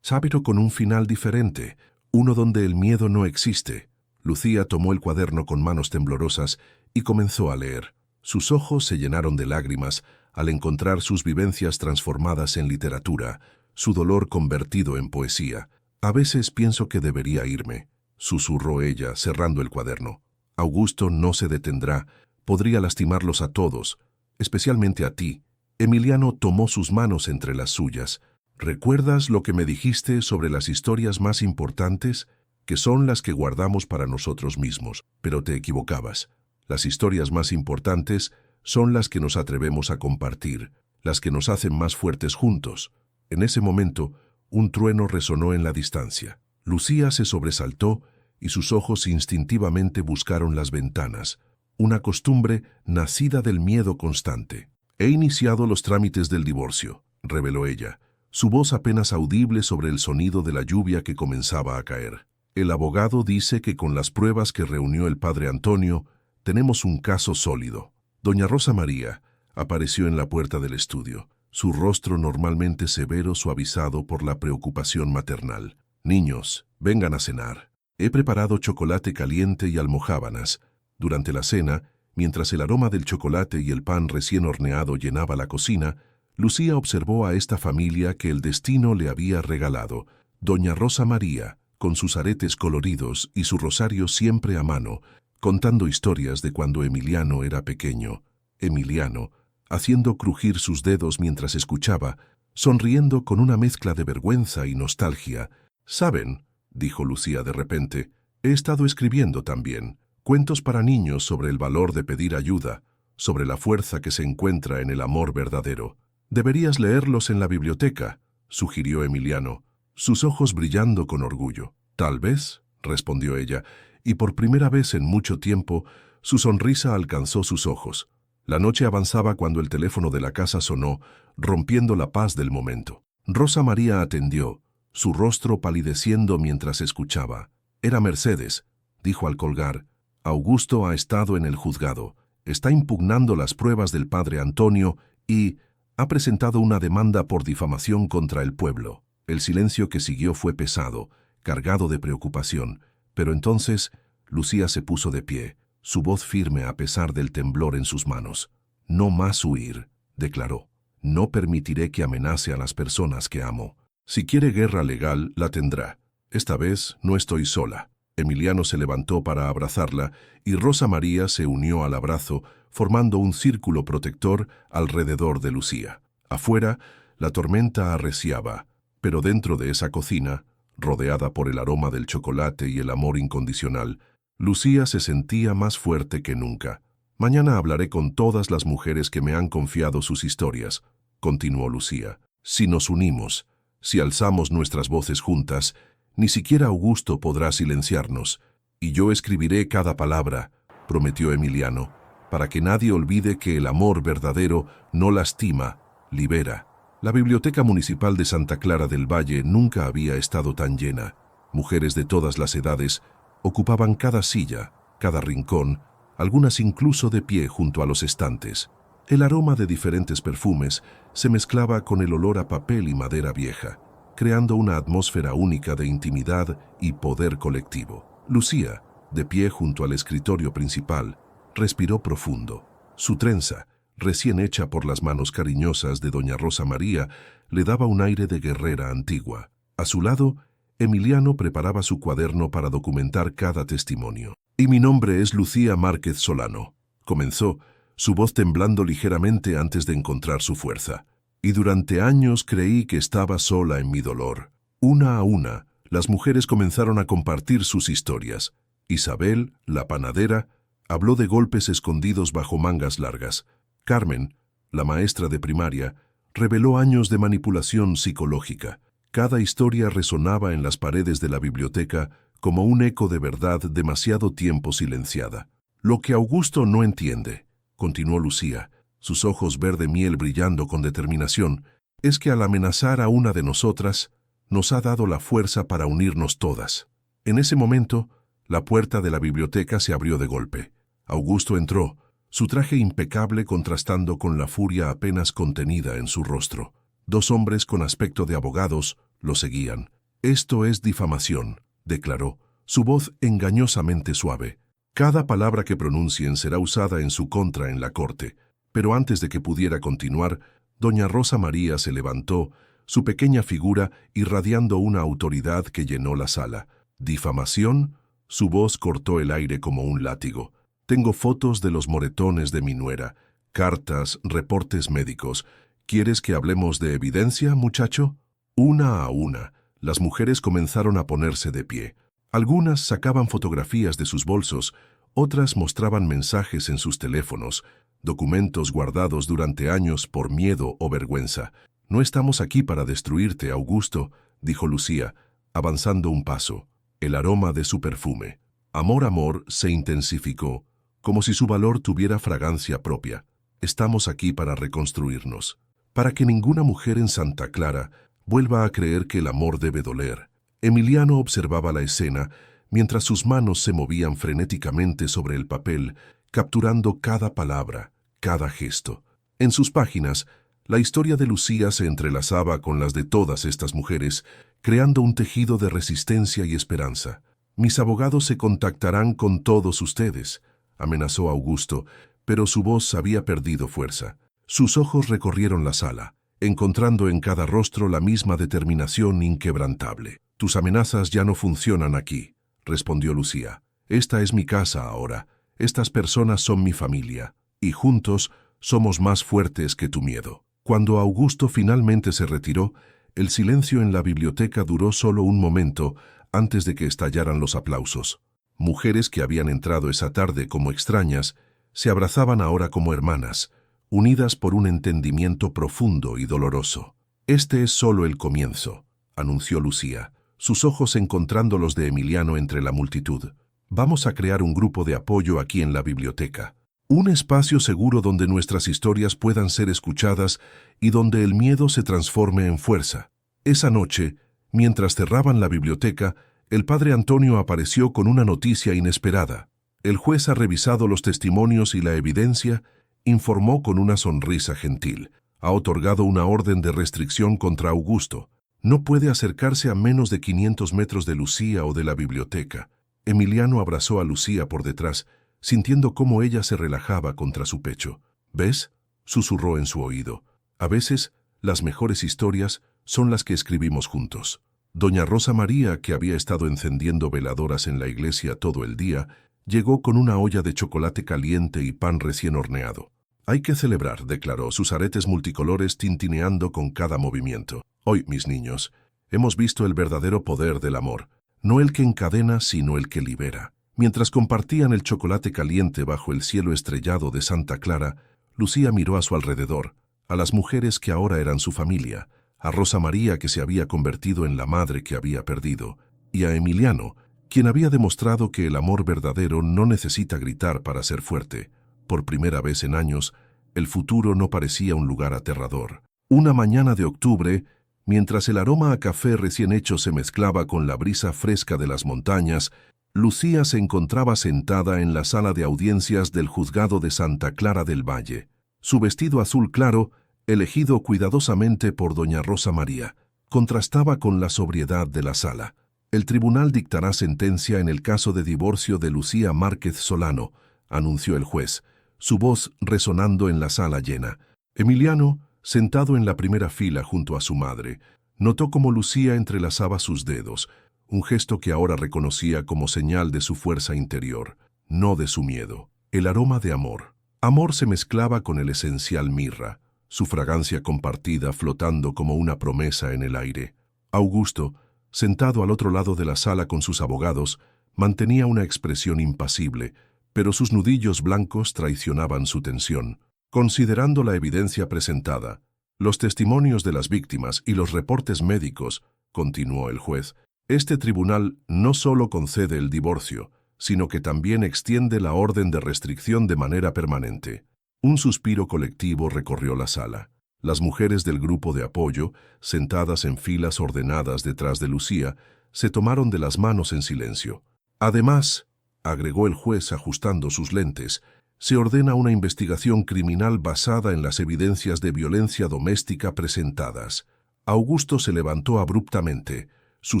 «Pero con un final diferente, uno donde el miedo no existe». Lucía tomó el cuaderno con manos temblorosas y comenzó a leer. Sus ojos se llenaron de lágrimas al encontrar sus vivencias transformadas en literatura, su dolor convertido en poesía. «A veces pienso que debería irme», susurró ella, cerrando el cuaderno. «Augusto no se detendrá, podría lastimarlos a todos, especialmente a ti». Emiliano tomó sus manos entre las suyas. «¿Recuerdas lo que me dijiste sobre las historias más importantes? Que son las que guardamos para nosotros mismos, pero te equivocabas. Las historias más importantes son las que nos atrevemos a compartir, las que nos hacen más fuertes juntos». En ese momento, un trueno resonó en la distancia. Lucía se sobresaltó y sus ojos instintivamente buscaron las ventanas, una costumbre nacida del miedo constante. «He iniciado los trámites del divorcio», reveló ella, su voz apenas audible sobre el sonido de la lluvia que comenzaba a caer. El abogado dice que con las pruebas que reunió el padre Antonio, tenemos un caso sólido. Doña Rosa María apareció en la puerta del estudio, su rostro normalmente severo suavizado por la preocupación maternal. Niños, vengan a cenar. He preparado chocolate caliente y almojábanas. Durante la cena, mientras el aroma del chocolate y el pan recién horneado llenaba la cocina, Lucía observó a esta familia que el destino le había regalado. Doña Rosa María, con sus aretes coloridos y su rosario siempre a mano, contando historias de cuando Emiliano era pequeño. Emiliano, haciendo crujir sus dedos mientras escuchaba, sonriendo con una mezcla de vergüenza y nostalgia. «¿Saben?», dijo Lucía de repente, «he estado escribiendo también cuentos para niños sobre el valor de pedir ayuda, sobre la fuerza que se encuentra en el amor verdadero. Deberías leerlos en la biblioteca», sugirió Emiliano, sus ojos brillando con orgullo. «Tal vez», respondió ella, y por primera vez en mucho tiempo su sonrisa alcanzó sus ojos. La noche avanzaba cuando el teléfono de la casa sonó, rompiendo la paz del momento. Rosa María atendió, su rostro palideciendo mientras escuchaba. «Era Mercedes», dijo al colgar. «Augusto ha estado en el juzgado, está impugnando las pruebas del padre Antonio y ha presentado una demanda por difamación contra el pueblo». El silencio que siguió fue pesado, cargado de preocupación, pero entonces Lucía se puso de pie, su voz firme a pesar del temblor en sus manos. «No más huir», declaró. «No permitiré que amenace a las personas que amo. Si quiere guerra legal, la tendrá. Esta vez no estoy sola». Emiliano se levantó para abrazarla y Rosa María se unió al abrazo, formando un círculo protector alrededor de Lucía. Afuera, la tormenta arreciaba, pero dentro de esa cocina, rodeada por el aroma del chocolate y el amor incondicional, Lucía se sentía más fuerte que nunca. «Mañana hablaré con todas las mujeres que me han confiado sus historias», continuó Lucía. «Si nos unimos, si alzamos nuestras voces juntas, ni siquiera Augusto podrá silenciarnos. Y yo escribiré cada palabra», prometió Emiliano, «para que nadie olvide que el amor verdadero no lastima, libera». La biblioteca municipal de Santa Clara del Valle nunca había estado tan llena. Mujeres de todas las edades ocupaban cada silla, cada rincón, algunas incluso de pie junto a los estantes. El aroma de diferentes perfumes se mezclaba con el olor a papel y madera vieja, creando una atmósfera única de intimidad y poder colectivo. Lucía, de pie junto al escritorio principal, respiró profundo. Su trenza, recién hecha por las manos cariñosas de doña Rosa María, le daba un aire de guerrera antigua. A su lado, Emiliano preparaba su cuaderno para documentar cada testimonio. «Y mi nombre es Lucía Márquez Solano», comenzó, su voz temblando ligeramente antes de encontrar su fuerza. «Y durante años creí que estaba sola en mi dolor. Una a una, las mujeres comenzaron a compartir sus historias. Isabel, la panadera, habló de golpes escondidos bajo mangas largas. Carmen, la maestra de primaria, reveló años de manipulación psicológica. Cada historia resonaba en las paredes de la biblioteca como un eco de verdad demasiado tiempo silenciada. «Lo que Augusto no entiende», continuó Lucía, sus ojos verde miel brillando con determinación, «es que al amenazar a una de nosotras, nos ha dado la fuerza para unirnos todas». En ese momento, la puerta de la biblioteca se abrió de golpe. Augusto entró, su traje impecable contrastando con la furia apenas contenida en su rostro. Dos hombres con aspecto de abogados lo seguían. «Esto es difamación», declaró, su voz engañosamente suave. «Cada palabra que pronuncien será usada en su contra en la corte». Pero antes de que pudiera continuar, doña Rosa María se levantó, su pequeña figura irradiando una autoridad que llenó la sala. «¿Difamación?», su voz cortó el aire como un látigo. «Tengo fotos de los moretones de mi nuera, cartas, reportes médicos. ¿Quieres que hablemos de evidencia, muchacho?». Una a una, las mujeres comenzaron a ponerse de pie. Algunas sacaban fotografías de sus bolsos, otras mostraban mensajes en sus teléfonos, documentos guardados durante años por miedo o vergüenza. «No estamos aquí para destruirte, Augusto», dijo Lucía, avanzando un paso. El aroma de su perfume, Amor, se intensificó, como si su valor tuviera fragancia propia. «Estamos aquí para reconstruirnos, para que ninguna mujer en Santa Clara Vuelva a creer que el amor debe doler. Emiliano observaba la escena mientras sus manos se movían frenéticamente sobre el papel, capturando cada palabra, cada gesto. En sus páginas, la historia de Lucía se entrelazaba con las de todas estas mujeres, creando un tejido de resistencia y esperanza. «Mis abogados se contactarán con todos ustedes», amenazó Augusto, pero su voz había perdido fuerza. Sus ojos recorrieron la sala, encontrando en cada rostro la misma determinación inquebrantable. «Tus amenazas ya no funcionan aquí», respondió Lucía. «Esta es mi casa ahora. Estas personas son mi familia, y juntos somos más fuertes que tu miedo». Cuando Augusto finalmente se retiró, el silencio en la biblioteca duró solo un momento antes de que estallaran los aplausos. Mujeres que habían entrado esa tarde como extrañas se abrazaban ahora como hermanas, unidas por un entendimiento profundo y doloroso. «Este es solo el comienzo», anunció Lucía, sus ojos encontrando los de Emiliano entre la multitud. «Vamos a crear un grupo de apoyo aquí en la biblioteca. Un espacio seguro donde nuestras historias puedan ser escuchadas y donde el miedo se transforme en fuerza». Esa noche, mientras cerraban la biblioteca, el padre Antonio apareció con una noticia inesperada. «El juez ha revisado los testimonios y la evidencia», informó con una sonrisa gentil. «Ha otorgado una orden de restricción contra Augusto. No puede acercarse a menos de 500 metros de Lucía o de la biblioteca». Emiliano abrazó a Lucía por detrás, sintiendo cómo ella se relajaba contra su pecho. «¿Ves?», susurró en su oído. «A veces, las mejores historias son las que escribimos juntos». Doña Rosa María, que había estado encendiendo veladoras en la iglesia todo el día, llegó con una olla de chocolate caliente y pan recién horneado. «Hay que celebrar», declaró, sus aretes multicolores tintineando con cada movimiento. «Hoy, mis niños, hemos visto el verdadero poder del amor, no el que encadena, sino el que libera». Mientras compartían el chocolate caliente bajo el cielo estrellado de Santa Clara, Lucía miró a su alrededor, a las mujeres que ahora eran su familia, a Rosa María, que se había convertido en la madre que había perdido, y a Emiliano, quien había demostrado que el amor verdadero no necesita gritar para ser fuerte. Por primera vez en años, el futuro no parecía un lugar aterrador. Una mañana de octubre, mientras el aroma a café recién hecho se mezclaba con la brisa fresca de las montañas, Lucía se encontraba sentada en la sala de audiencias del juzgado de Santa Clara del Valle. Su vestido azul claro, elegido cuidadosamente por doña Rosa María, contrastaba con la sobriedad de la sala. «El tribunal dictará sentencia en el caso de divorcio de Lucía Márquez Solano», anunció el juez, su voz resonando en la sala llena. Emiliano, sentado en la primera fila junto a su madre, notó cómo Lucía entrelazaba sus dedos, un gesto que ahora reconocía como señal de su fuerza interior, no de su miedo. El aroma de amor. Amor se mezclaba con el esencial mirra, su fragancia compartida flotando como una promesa en el aire. Augusto, sentado al otro lado de la sala con sus abogados, mantenía una expresión impasible, pero sus nudillos blancos traicionaban su tensión. «Considerando la evidencia presentada, los testimonios de las víctimas y los reportes médicos», continuó el juez, «este tribunal no solo concede el divorcio, sino que también extiende la orden de restricción de manera permanente». Un suspiro colectivo recorrió la sala. Las mujeres del grupo de apoyo, sentadas en filas ordenadas detrás de Lucía, se tomaron de las manos en silencio. «Además», agregó el juez ajustando sus lentes, «se ordena una investigación criminal basada en las evidencias de violencia doméstica presentadas». Augusto se levantó abruptamente, su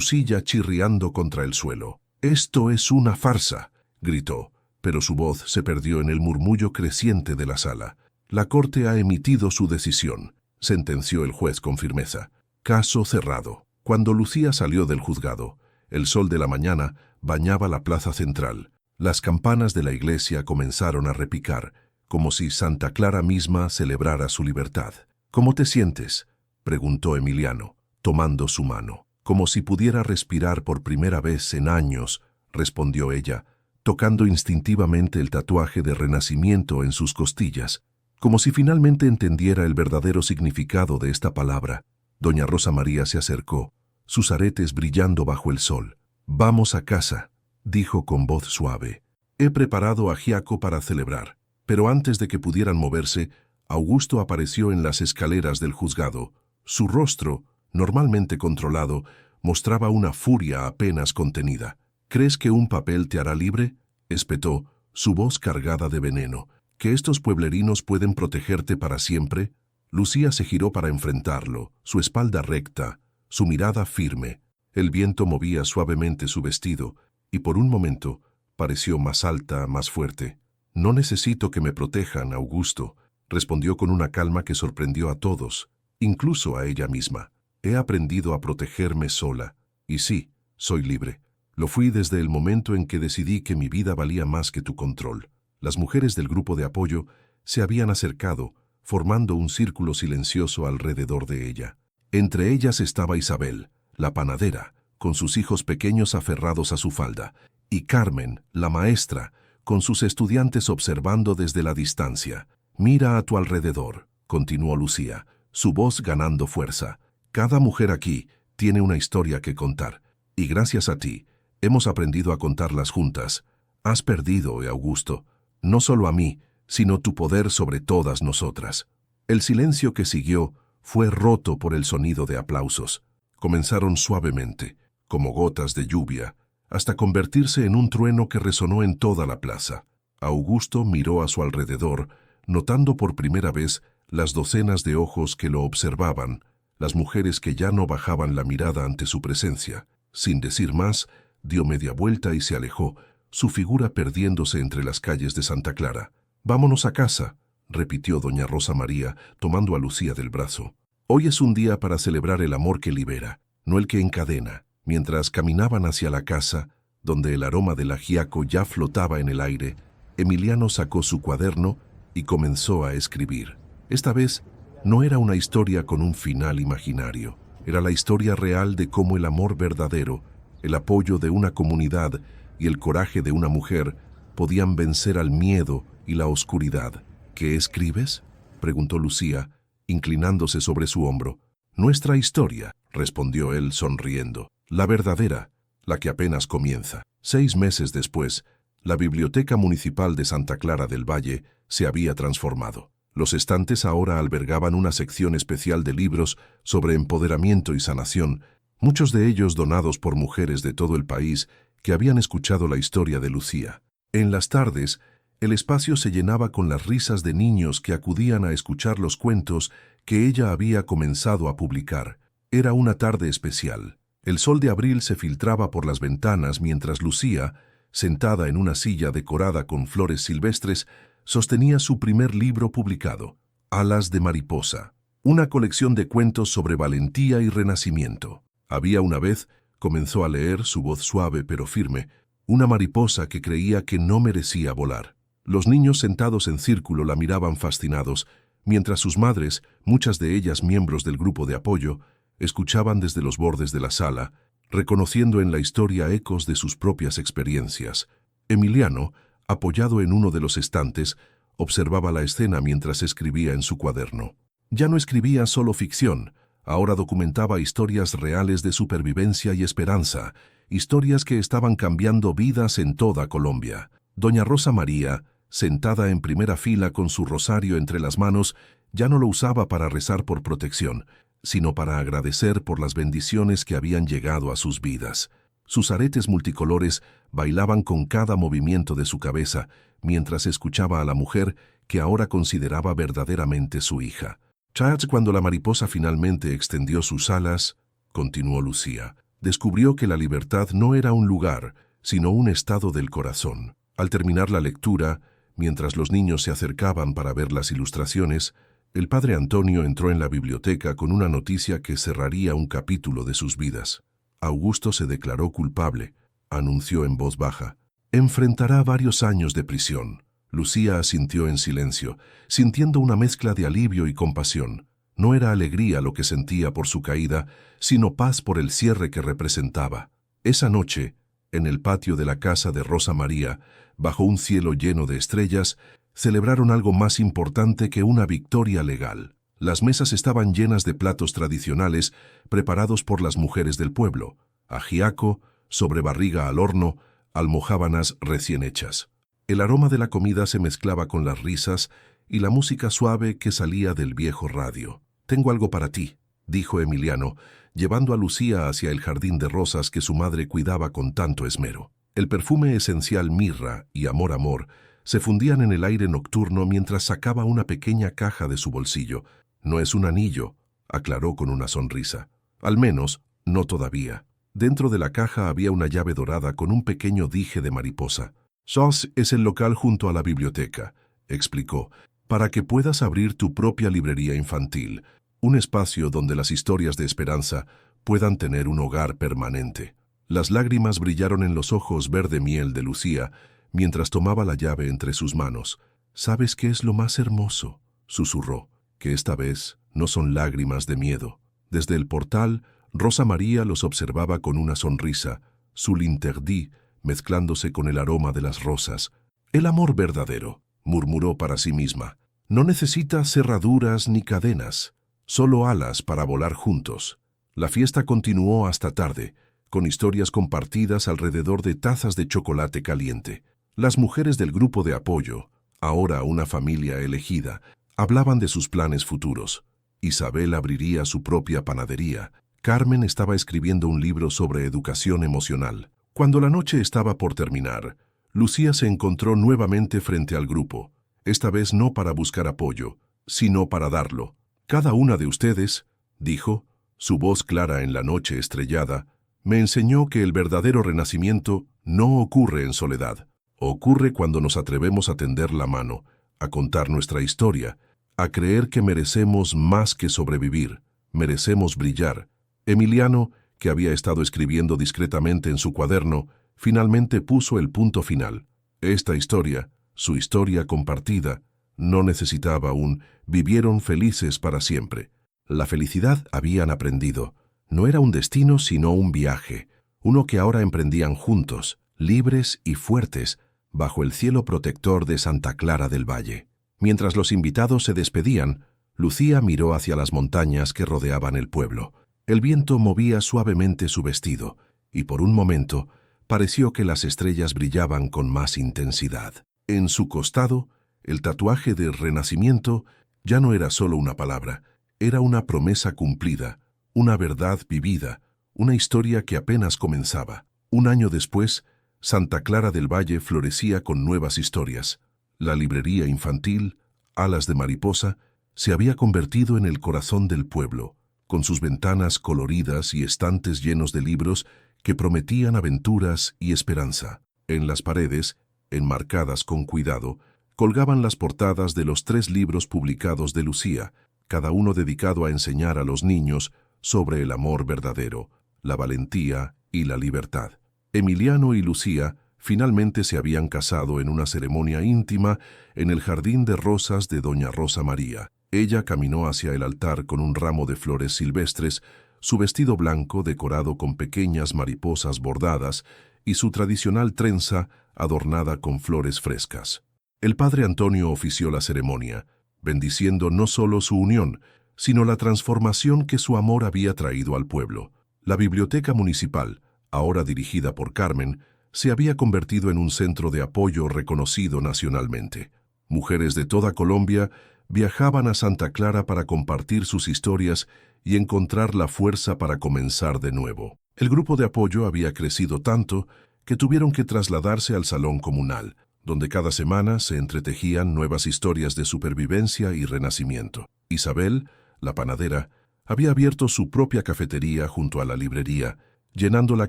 silla chirriando contra el suelo. «Esto es una farsa», gritó, pero su voz se perdió en el murmullo creciente de la sala. «La Corte ha emitido su decisión», sentenció el juez con firmeza. Caso cerrado. Cuando Lucía salió del juzgado, el sol de la mañana bañaba la plaza central. Las campanas de la iglesia comenzaron a repicar, como si Santa Clara misma celebrara su libertad. «¿Cómo te sientes?», preguntó Emiliano, tomando su mano. «Como si pudiera respirar por primera vez en años», respondió ella, tocando instintivamente el tatuaje de renacimiento en sus costillas, como si finalmente entendiera el verdadero significado de esta palabra. Doña Rosa María se acercó, sus aretes brillando bajo el sol. «Vamos a casa», dijo con voz suave. «He preparado ajiaco para celebrar». Pero antes de que pudieran moverse, Augusto apareció en las escaleras del juzgado. Su rostro, normalmente controlado, mostraba una furia apenas contenida. ¿Crees que un papel te hará libre?, espetó, su voz cargada de veneno. ¿Que estos pueblerinos pueden protegerte para siempre? Lucía se giró para enfrentarlo, su espalda recta, su mirada firme. El viento movía suavemente su vestido, y por un momento pareció más alta, más fuerte. «No necesito que me protejan, Augusto», respondió con una calma que sorprendió a todos, incluso a ella misma. «He aprendido a protegerme sola, y sí, soy libre. Lo fui desde el momento en que decidí que mi vida valía más que tu control». Las mujeres del grupo de apoyo se habían acercado, formando un círculo silencioso alrededor de ella. Entre ellas estaba Isabel, la panadera, con sus hijos pequeños aferrados a su falda, y Carmen, la maestra, con sus estudiantes observando desde la distancia. «Mira a tu alrededor», continuó Lucía, su voz ganando fuerza. «Cada mujer aquí tiene una historia que contar, y gracias a ti, hemos aprendido a contarlas juntas. Has perdido, Augusto, no solo a mí, sino tu poder sobre todas nosotras». El silencio que siguió fue roto por el sonido de aplausos. Comenzaron suavemente, como gotas de lluvia, hasta convertirse en un trueno que resonó en toda la plaza. Augusto miró a su alrededor, notando por primera vez las docenas de ojos que lo observaban, las mujeres que ya no bajaban la mirada ante su presencia. Sin decir más, dio media vuelta y se alejó, su figura perdiéndose entre las calles de Santa Clara. «Vámonos a casa», repitió doña Rosa María, tomando a Lucía del brazo. «Hoy es un día para celebrar el amor que libera, no el que encadena». Mientras caminaban hacia la casa, donde el aroma del ajiaco ya flotaba en el aire, Emiliano sacó su cuaderno y comenzó a escribir. Esta vez no era una historia con un final imaginario, era la historia real de cómo el amor verdadero, el apoyo de una comunidad y el coraje de una mujer podían vencer al miedo y la oscuridad. «¿Qué escribes?», preguntó Lucía, inclinándose sobre su hombro. «Nuestra historia», respondió él sonriendo. «La verdadera, la que apenas comienza». 6 meses después, la Biblioteca Municipal de Santa Clara del Valle se había transformado. Los estantes ahora albergaban una sección especial de libros sobre empoderamiento y sanación, muchos de ellos donados por mujeres de todo el país que habían escuchado la historia de Lucía. En las tardes, el espacio se llenaba con las risas de niños que acudían a escuchar los cuentos que ella había comenzado a publicar. Era una tarde especial. El sol de abril se filtraba por las ventanas mientras Lucía, sentada en una silla decorada con flores silvestres, sostenía su primer libro publicado, Alas de mariposa, una colección de cuentos sobre valentía y renacimiento. Había una vez, comenzó a leer, su voz suave pero firme, una mariposa que creía que no merecía volar. Los niños sentados en círculo la miraban fascinados, mientras sus madres, muchas de ellas miembros del grupo de apoyo, escuchaban desde los bordes de la sala, reconociendo en la historia ecos de sus propias experiencias. Emiliano, apoyado en uno de los estantes, observaba la escena mientras escribía en su cuaderno. Ya no escribía solo ficción, ahora documentaba historias reales de supervivencia y esperanza, historias que estaban cambiando vidas en toda Colombia. Doña Rosa María, sentada en primera fila con su rosario entre las manos, ya no lo usaba para rezar por protección, sino para agradecer por las bendiciones que habían llegado a sus vidas. Sus aretes multicolores bailaban con cada movimiento de su cabeza, mientras escuchaba a la mujer que ahora consideraba verdaderamente su hija. «Charles, cuando la mariposa finalmente extendió sus alas», continuó Lucía, «descubrió que la libertad no era un lugar, sino un estado del corazón». Al terminar la lectura, mientras los niños se acercaban para ver las ilustraciones, el padre Antonio entró en la biblioteca con una noticia que cerraría un capítulo de sus vidas. «Augusto se declaró culpable», anunció en voz baja. «Enfrentará varios años de prisión». Lucía asintió en silencio, sintiendo una mezcla de alivio y compasión. No era alegría lo que sentía por su caída, sino paz por el cierre que representaba. Esa noche, en el patio de la casa de Rosa María, bajo un cielo lleno de estrellas, celebraron algo más importante que una victoria legal. Las mesas estaban llenas de platos tradicionales preparados por las mujeres del pueblo: ajiaco, sobrebarriga al horno, almojábanas recién hechas. El aroma de la comida se mezclaba con las risas y la música suave que salía del viejo radio. «Tengo algo para ti», dijo Emiliano, llevando a Lucía hacia el jardín de rosas que su madre cuidaba con tanto esmero. El perfume esencial mirra y amor se fundían en el aire nocturno mientras sacaba una pequeña caja de su bolsillo. «No es un anillo», aclaró con una sonrisa. «Al menos, no todavía». Dentro de la caja había una llave dorada con un pequeño dije de mariposa. «SOS es el local junto a la biblioteca», explicó, «para que puedas abrir tu propia librería infantil, un espacio donde las historias de esperanza puedan tener un hogar permanente». Las lágrimas brillaron en los ojos verde miel de Lucía mientras tomaba la llave entre sus manos. «¿Sabes qué es lo más hermoso?», susurró, «que esta vez no son lágrimas de miedo». Desde el portal, Rosa María los observaba con una sonrisa, su l'interdit mezclándose con el aroma de las rosas. «El amor verdadero», murmuró para sí misma, «no necesita cerraduras ni cadenas, solo alas para volar juntos». La fiesta continuó hasta tarde, con historias compartidas alrededor de tazas de chocolate caliente. Las mujeres del grupo de apoyo, ahora una familia elegida, hablaban de sus planes futuros. Isabel abriría su propia panadería. Carmen estaba escribiendo un libro sobre educación emocional. Cuando la noche estaba por terminar, Lucía se encontró nuevamente frente al grupo, esta vez no para buscar apoyo, sino para darlo. «Cada una de ustedes», dijo, su voz clara en la noche estrellada, «me enseñó que el verdadero renacimiento no ocurre en soledad. Ocurre cuando nos atrevemos a tender la mano, a contar nuestra historia, a creer que merecemos más que sobrevivir, merecemos brillar». Emiliano, que había estado escribiendo discretamente en su cuaderno, finalmente puso el punto final. Esta historia, su historia compartida, no necesitaba un «vivieron felices para siempre». La felicidad, habían aprendido, no era un destino sino un viaje, uno que ahora emprendían juntos, libres y fuertes, bajo el cielo protector de Santa Clara del Valle. Mientras los invitados se despedían, Lucía miró hacia las montañas que rodeaban el pueblo. El viento movía suavemente su vestido, y por un momento pareció que las estrellas brillaban con más intensidad. En su costado, el tatuaje de renacimiento ya no era solo una palabra, era una promesa cumplida, una verdad vivida, una historia que apenas comenzaba. Un año después, Santa Clara del Valle florecía con nuevas historias. La librería infantil, Alas de Mariposa, se había convertido en el corazón del pueblo, con sus ventanas coloridas y estantes llenos de libros que prometían aventuras y esperanza. En las paredes, enmarcadas con cuidado, colgaban las portadas de los 3 libros publicados de Lucía, cada uno dedicado a enseñar a los niños sobre el amor verdadero, la valentía y la libertad. Emiliano y Lucía finalmente se habían casado en una ceremonia íntima en el jardín de rosas de doña Rosa María. Ella caminó hacia el altar con un ramo de flores silvestres, su vestido blanco decorado con pequeñas mariposas bordadas y su tradicional trenza adornada con flores frescas. El padre Antonio ofició la ceremonia, bendiciendo no solo su unión, sino la transformación que su amor había traído al pueblo. La biblioteca municipal, ahora dirigida por Carmen, se había convertido en un centro de apoyo reconocido nacionalmente. Mujeres de toda Colombia viajaban a Santa Clara para compartir sus historias y encontrar la fuerza para comenzar de nuevo. El grupo de apoyo había crecido tanto que tuvieron que trasladarse al salón comunal, donde cada semana se entretejían nuevas historias de supervivencia y renacimiento. Isabel, la panadera, había abierto su propia cafetería junto a la librería, llenando la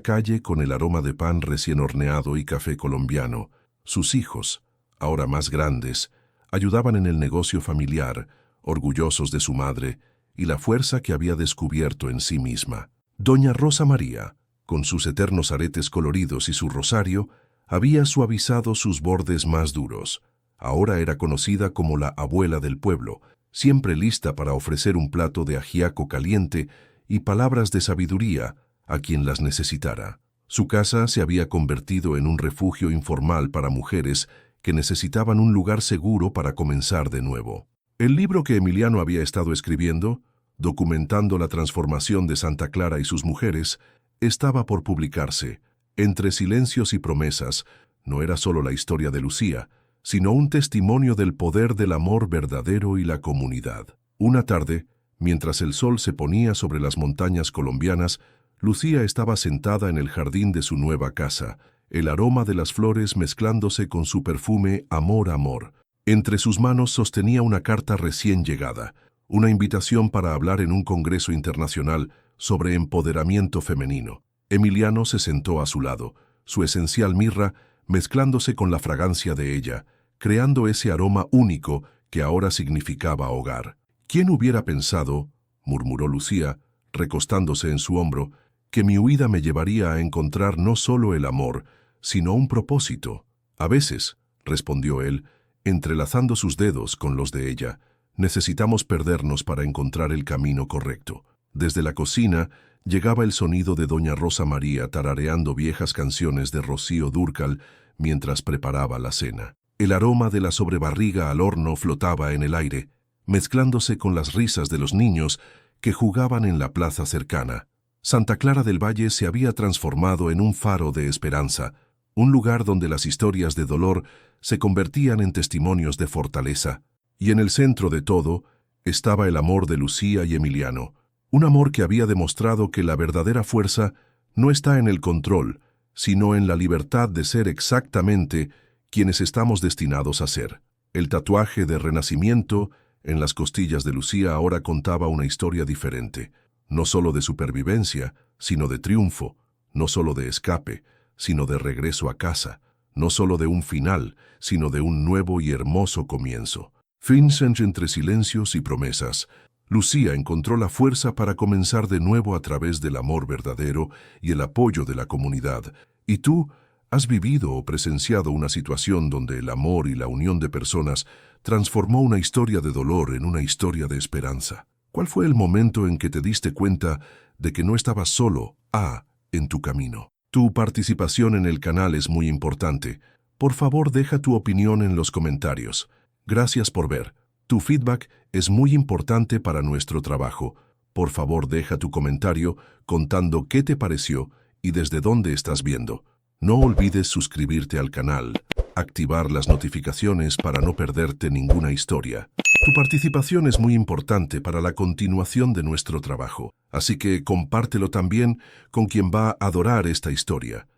calle con el aroma de pan recién horneado y café colombiano. Sus hijos, ahora más grandes, ayudaban en el negocio familiar, orgullosos de su madre y la fuerza que había descubierto en sí misma. Doña Rosa María, con sus eternos aretes coloridos y su rosario, había suavizado sus bordes más duros. Ahora era conocida como la abuela del pueblo, siempre lista para ofrecer un plato de ajiaco caliente y palabras de sabiduría a quien las necesitara. Su casa se había convertido en un refugio informal para mujeres que necesitaban un lugar seguro para comenzar de nuevo. El libro que Emiliano había estado escribiendo, documentando la transformación de Santa Clara y sus mujeres, estaba por publicarse. Entre silencios y promesas, no era solo la historia de Lucía, sino un testimonio del poder del amor verdadero y la comunidad. Una tarde, Mientras el sol se ponía sobre las montañas colombianas, Lucía estaba sentada en el jardín de su nueva casa, el aroma de las flores mezclándose con su perfume Amor, Amor. Entre sus manos sostenía una carta recién llegada, una invitación para hablar en un congreso internacional sobre empoderamiento femenino. Emiliano se sentó a su lado, su esencial mirra mezclándose con la fragancia de ella, creando ese aroma único que ahora significaba hogar. ¿Quién hubiera pensado, murmuró Lucía, recostándose en su hombro, que mi huida me llevaría a encontrar no solo el amor, sino un propósito? A veces, respondió él, entrelazando sus dedos con los de ella, necesitamos perdernos para encontrar el camino correcto. Desde la cocina llegaba el sonido de doña Rosa María tarareando viejas canciones de Rocío Dúrcal mientras preparaba la cena. El aroma de la sobrebarriga al horno flotaba en el aire, mezclándose con las risas de los niños que jugaban en la plaza cercana. Santa Clara del Valle se había transformado en un faro de esperanza, un lugar donde las historias de dolor se convertían en testimonios de fortaleza. Y en el centro de todo estaba el amor de Lucía y Emiliano, un amor que había demostrado que la verdadera fuerza no está en el control, sino en la libertad de ser exactamente quienes estamos destinados a ser. El tatuaje de renacimiento en las costillas de Lucía ahora contaba una historia diferente, no solo de supervivencia, sino de triunfo, no solo de escape, sino de regreso a casa, no solo de un final, sino de un nuevo y hermoso comienzo. Vincent entre silencios y promesas, Lucía encontró la fuerza para comenzar de nuevo a través del amor verdadero y el apoyo de la comunidad. ¿Y tú has vivido o presenciado una situación donde el amor y la unión de personas transformó una historia de dolor en una historia de esperanza? ¿Cuál fue el momento en que te diste cuenta de que no estabas solo, en tu camino? Tu participación en el canal es muy importante. Por favor, deja tu opinión en los comentarios. Gracias por ver. Tu feedback es muy importante para nuestro trabajo. Por favor, deja tu comentario contando qué te pareció y desde dónde estás viendo. No olvides suscribirte al canal, activar las notificaciones para no perderte ninguna historia. Tu participación es muy importante para la continuación de nuestro trabajo, así que compártelo también con quien va a adorar esta historia.